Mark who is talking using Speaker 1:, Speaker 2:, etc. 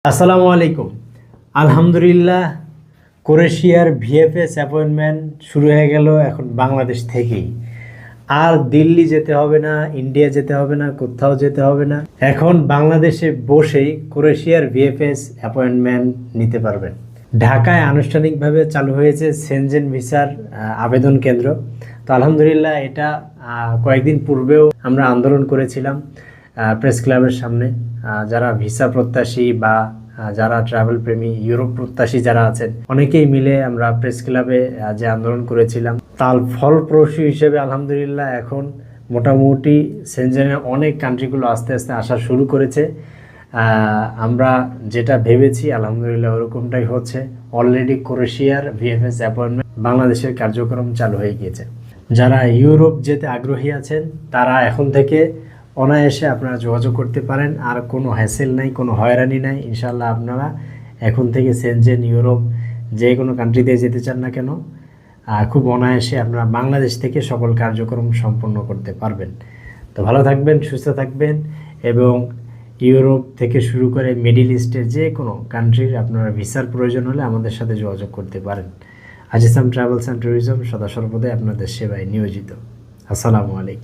Speaker 1: আসসালামু আলাইকুম। আলহামদুলিল্লাহ, ক্রোয়েশিয়ার ভিএফএস অ্যাপয়েন্টমেন্ট শুরু হয়ে গেল এখন বাংলাদেশ থেকেই। আর দিল্লি যেতে হবে না, ইন্ডিয়া যেতে হবে না, কোথাও যেতে হবে না। এখন বাংলাদেশে বসেই ক্রোয়েশিয়ার ভিএফএস অ্যাপয়েন্টমেন্ট নিতে পারবেন। ঢাকায় আনুষ্ঠানিকভাবে চালু হয়েছে সেনজেন ভিসার আবেদন কেন্দ্র। তো আলহামদুলিল্লাহ, এটা কয়েকদিন পূর্বেও আমরা আন্দোলন করেছিলাম প্রেস ক্লাবের সামনে। যারা ভিসা প্রত্যাশী বা যারা ট্রাভেল প্রেমী, ইউরোপ প্রত্যাশী যারা আছেন, অনেকেই মিলে আমরা প্রেস ক্লাবে যে আন্দোলন করেছিলাম, তার ফলপ্রসূ হিসেবে আলহামদুলিল্লাহ এখন মোটামুটি সেনজেনের অনেক কান্ট্রিগুলো আস্তে আস্তে আসা শুরু করেছে। আমরা যেটা ভেবেছি আলহামদুলিল্লাহ ওরকমটাই হচ্ছে। অলরেডি ক্রোয়েশিয়ার ভিএফএস অ্যাপয়েন্টমেন্ট বাংলাদেশের কার্যক্রম চালু হয়ে গিয়েছে। যারা ইউরোপ যেতে আগ্রহী আছেন তারা এখন থেকে অনায়াসে আপনারা যোগাযোগ করতে পারেন। আর কোনো হ্যাসেল নাই, কোনো হয়রানি নাই। ইনশাল্লাহ আপনারা এখন থেকে সেনজেন, ইউরোপ যে কোনো কান্ট্রিতে যেতে চান না কেন, খুব অনায়াসে আপনারা বাংলাদেশ থেকে সকল কার্যক্রম সম্পন্ন করতে পারবেন। তো ভালো থাকবেন, সুস্থ থাকবেন এবং ইউরোপ থেকে শুরু করে মিডিল ইস্টের যে কোনো কান্ট্রির আপনারা ভিসার প্রয়োজন হলে আমাদের সাথে যোগাযোগ করতে পারেন। আজিসাম ট্রাভেলস অ্যান্ড ট্যুরিজম সদা সর্বদাই আপনাদের সেবায় নিয়োজিত। আসসালামু আলাইকুম।